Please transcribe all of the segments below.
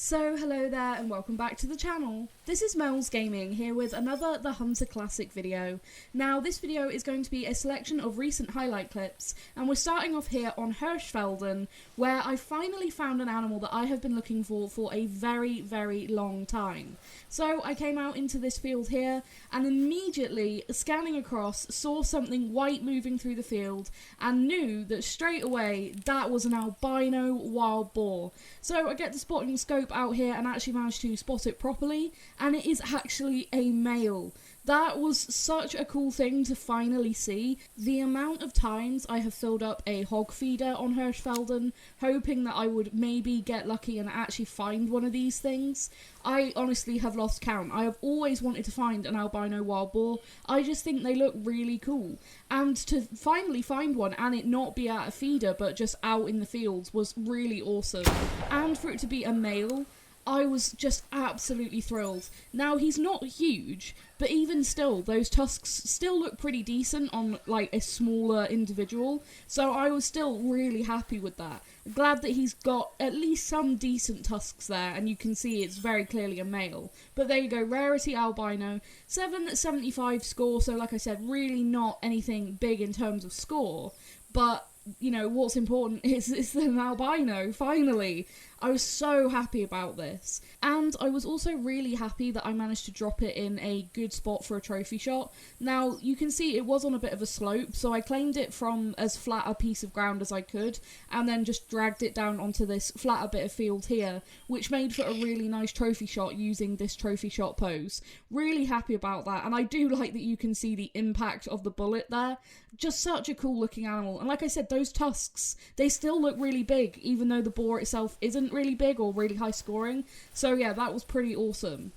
So hello there and welcome back to the channel. This is Mel's Gaming here with another The Hunter Classic video. Now this video is going to be a selection of recent highlight clips and we're starting off here on Hirschfelden where I finally found an animal that I have been looking for a very long time. So I came out into this field here and immediately scanning across saw something white moving through the field and knew that straight away that was an albino wild boar. So I get the spotting scope out here and actually managed to spot it properly, and it is actually a male. That was such a cool thing to finally see. The amount of times I have filled up a hog feeder on Hirschfelden hoping that I would maybe get lucky and actually find one of these things, I honestly have lost count. I have always wanted to find an albino wild boar. I just think they look really cool, and to finally find one and it not be at a feeder but just out in the fields was really awesome. And for it to be a male, I was just absolutely thrilled. Now, he's not huge, but even still, those tusks still look pretty decent on, like, a smaller individual, so I was still really happy with that. Glad that he's got at least some decent tusks there, and you can see it's very clearly a male. But there you go, Rarity Albino, 775 score, so like I said, really not anything big in terms of score, but you know, what's important is it's an albino, finally. I was so happy about this. And I was also really happy that I managed to drop it in a good spot for a trophy shot. Now, you can see it was on a bit of a slope, so I claimed it from as flat a piece of ground as I could, and then just dragged it down onto this flatter bit of field here, which made for a really nice trophy shot using this trophy shot pose. Really happy about that, and I do like that you can see the impact of the bullet there. Just such a cool looking animal, and like I said, those tusks, they still look really big, even though the boar itself isn't really big or really high scoring. So yeah, that was pretty awesome.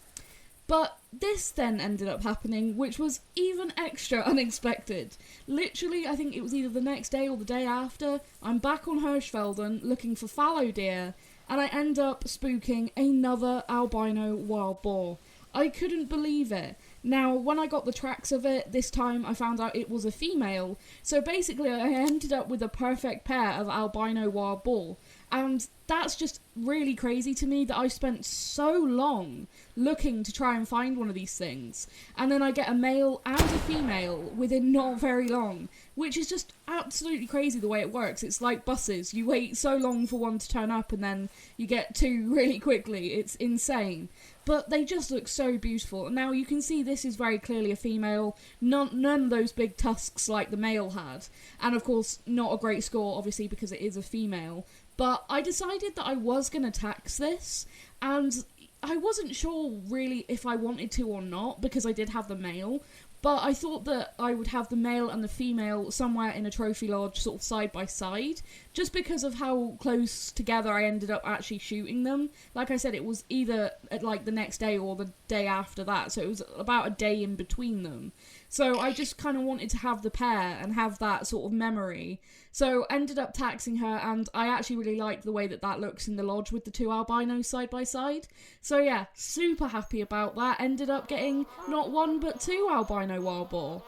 But this then ended up happening, which was even extra unexpected. Literally, I think it was either the next day or the day after, I'm back on Hirschfelden looking for fallow deer, and I end up spooking another albino wild boar. I couldn't believe it. Now, when I got the tracks of it, this time I found out it was a female, so basically I ended up with a perfect pair of albino wild boar, and that's just really crazy to me that I spent so long looking to try and find one of these things, and then I get a male and a female within not very long, which is just absolutely crazy the way it works. It's like buses, you wait so long for one to turn up and then you get two really quickly. It's insane. But they just look so beautiful. Now you can see this is very clearly a female, none of those big tusks like the male had, and of course not a great score obviously because it is a female. But I decided that I was going to tax this, and I wasn't sure really if I wanted to or not because I did have the male, but I thought that I would have the male and the female somewhere in a trophy lodge sort of side by side, just because of how close together I ended up actually shooting them. Like I said, it was either at like the next day or the day after that, so it was about a day in between them. So I just kind of wanted to have the pair and have that sort of memory. So ended up taxing her, and I actually really liked the way that that looks in the lodge with the two albinos side by side. So yeah, super happy about that. Ended up getting not one but two albino wild boar.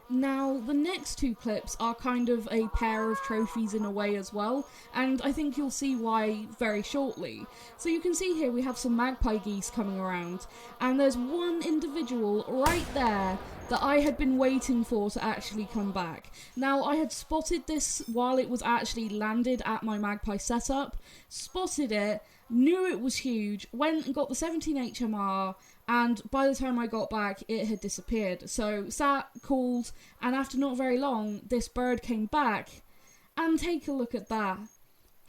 Now, the next two clips are kind of a pair of trophies in a way as well, and I think you'll see why very shortly. So you can see here we have some magpie geese coming around, and there's one individual right there that I had been waiting for to actually come back. Now, I had spotted this while it was actually landed at my magpie setup, spotted it, knew it was huge, went and got the 17 HMR, and by the time I got back, it had disappeared. So, sat, called, and after not very long, this bird came back, and take a look at that.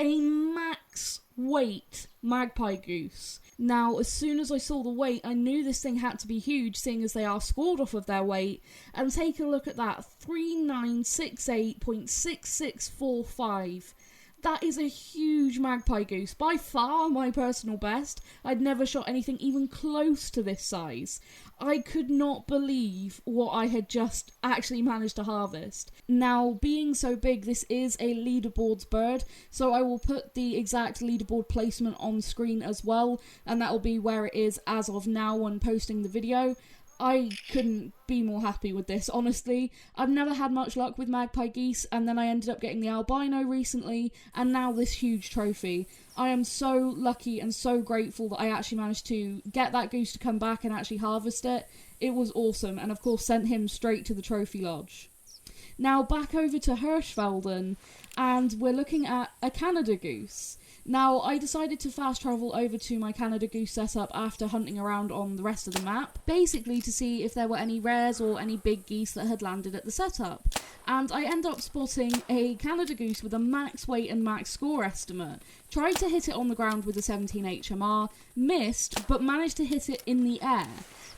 A max weight magpie goose. Now, as soon as I saw the weight, I knew this thing had to be huge, seeing as they are scored off of their weight, and take a look at that, 3968.6645. That is a huge magpie goose, by far my personal best. I'd never shot anything even close to this size. I could not believe what I had just actually managed to harvest. Now, being so big, this is a Leaderboard's bird, so I will put the exact Leaderboard placement on screen as well, and that will be where it is as of now when posting the video. I couldn't be more happy with this, honestly. I've never had much luck with Magpie Geese, and then I ended up getting the albino recently, and now this huge trophy. I am so lucky and so grateful that I actually managed to get that goose to come back and actually harvest it. It was awesome, and of course sent him straight to the trophy lodge. Now back over to Hirschfelden, and we're looking at a Canada goose. Now, I decided to fast travel over to my Canada Goose setup after hunting around on the rest of the map, basically to see if there were any rares or any big geese that had landed at the setup. And I end up spotting a Canada Goose with a max weight and max score estimate. Tried to hit it on the ground with a 17 HMR, missed, but managed to hit it in the air.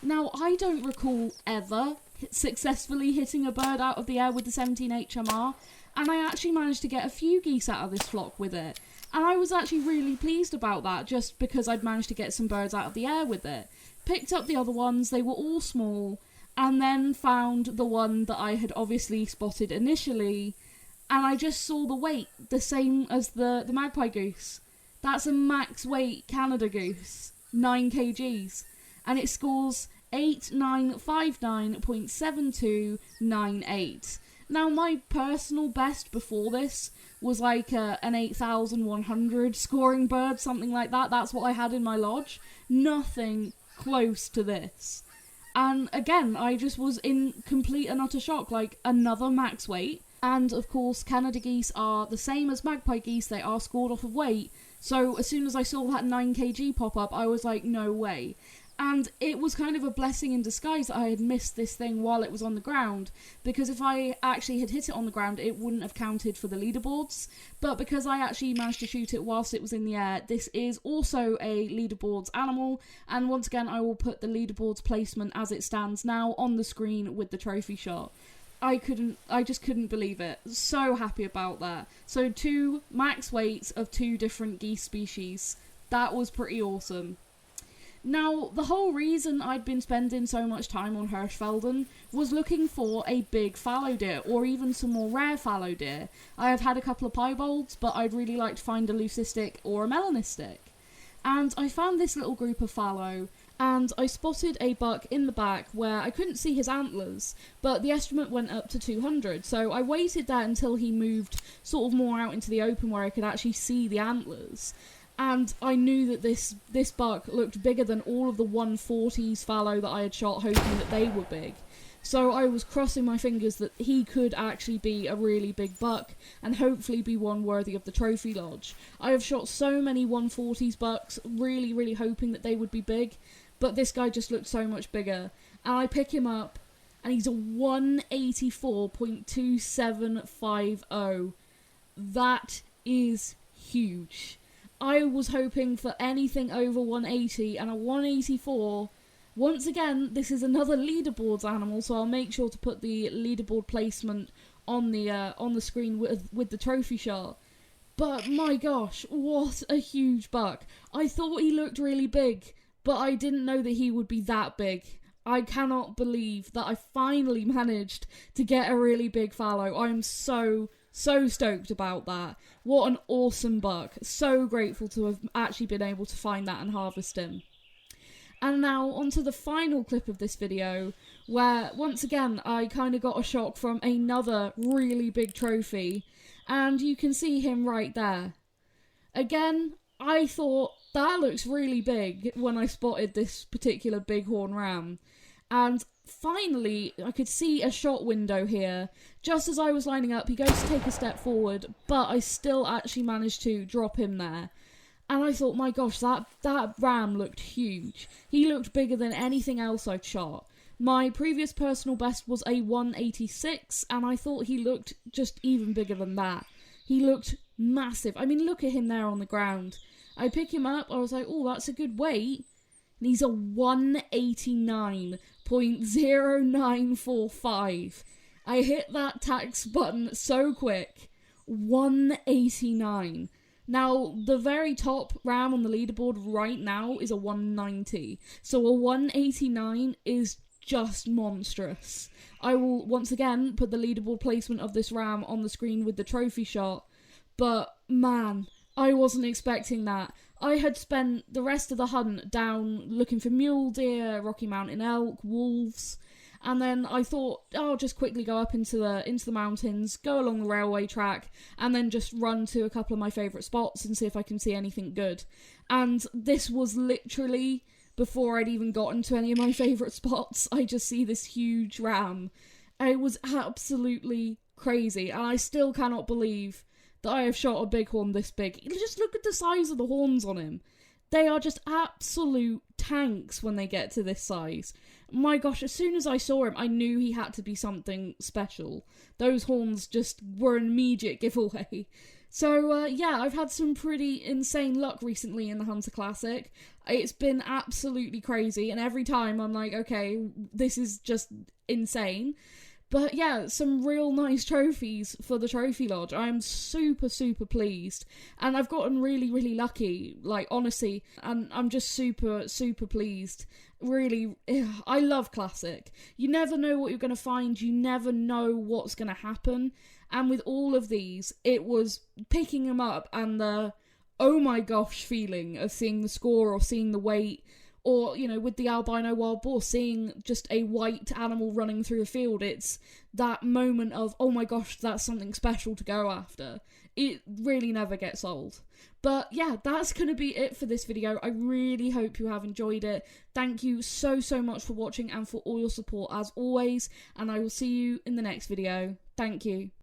Now, I don't recall ever successfully hitting a bird out of the air with the 17 HMR, and I actually managed to get a few geese out of this flock with it. And I was actually really pleased about that, just because I'd managed to get some birds out of the air with it. Picked up the other ones, they were all small, and then found the one that I had obviously spotted initially, and I just saw the weight, the same as the Magpie Goose. That's a max weight Canada Goose, 9 kgs, and it scores 8959.7298. Now, my personal best before this was like an 8,100 scoring bird, something like that. That's what I had in my lodge. Nothing close to this. And again, I just was in complete and utter shock, like another max weight. And of course, Canada geese are the same as Magpie geese, they are scored off of weight. So as soon as I saw that 9 kg pop up, I was like, no way. And it was kind of a blessing in disguise that I had missed this thing while it was on the ground, because if I actually had hit it on the ground, it wouldn't have counted for the leaderboards. But because I actually managed to shoot it whilst it was in the air, this is also a leaderboards animal, and once again I will put the leaderboards placement as it stands now on the screen with the trophy shot. I just couldn't believe it. So happy about that. So 2 max weights of 2 different geese species. That was pretty awesome. Now, the whole reason I'd been spending so much time on Hirschfelden was looking for a big fallow deer, or even some more rare fallow deer. I have had a couple of piebalds, but I'd really like to find a leucistic or a melanistic. And I found this little group of fallow, and I spotted a buck in the back where I couldn't see his antlers, but the estimate went up to 200, so I waited there until he moved sort of more out into the open where I could actually see the antlers. And I knew that this buck looked bigger than all of the 140s fallow that I had shot, hoping that they were big. So I was crossing my fingers that he could actually be a really big buck, and hopefully be one worthy of the trophy lodge. I have shot so many 140s bucks, really hoping that they would be big, but this guy just looked so much bigger. And I pick him up, and he's a 184.2750. That is huge. I was hoping for anything over 180, and a 184. Once again, this is another leaderboards animal, so I'll make sure to put the leaderboard placement on the screen with the trophy shot. But my gosh, what a huge buck. I thought he looked really big, but I didn't know that he would be that big. I cannot believe that I finally managed to get a really big fallow. I'm so stoked about that. What an awesome buck. So grateful to have actually been able to find that and harvest him. And now onto the final clip of this video, where once again I kind of got a shock from another really big trophy, and you can see him right there. Again, I thought that looks really big when I spotted this particular bighorn ram, and finally I could see a shot window here. Just as I was lining up, he goes to take a step forward, but I still actually managed to drop him there. And I thought, my gosh, that ram looked huge. He looked bigger than anything else I'd shot. My previous personal best was a 186, and I thought he looked just even bigger than that. He looked massive. I mean, look at him there on the ground. I pick him up, I was like, oh, that's a good weight. And he's a 189.0945. I hit that tax button so quick. 189. Now, the very top ram on the leaderboard right now is a 190. So a 189 is just monstrous. I will once again put the leaderboard placement of this ram on the screen with the trophy shot. But man, I wasn't expecting that. I had spent the rest of the hunt down looking for mule deer, Rocky Mountain elk, wolves, and then I thought, oh, I'll just quickly go up into the mountains, go along the railway track, and then just run to a couple of my favourite spots and see if I can see anything good. And this was literally before I'd even gotten to any of my favourite spots. I just see this huge ram. It was absolutely crazy, and I still cannot believe that I have shot a bighorn this big. Just look at the size of the horns on him. They are just absolute tanks when they get to this size. My gosh, as soon as I saw him, I knew he had to be something special. Those horns just were an immediate giveaway. So, yeah, I've had some pretty insane luck recently in the Hunter Classic. It's been absolutely crazy, and every time I'm like, okay, this is just insane. But yeah, some real nice trophies for the Trophy Lodge. I am super, super pleased. And I've gotten really, really lucky, like, honestly. And I'm just super, super pleased. Really, I love Classic. You never know what you're going to find. You never know what's going to happen. And with all of these, it was picking them up and the, oh my gosh feeling of seeing the score or seeing the weight. Or, you know, with the albino wild boar, seeing just a white animal running through a field, it's that moment of, oh my gosh, that's something special to go after. It really never gets old. But yeah, that's going to be it for this video. I really hope you have enjoyed it. Thank you so, so much for watching and for all your support as always. And I will see you in the next video. Thank you.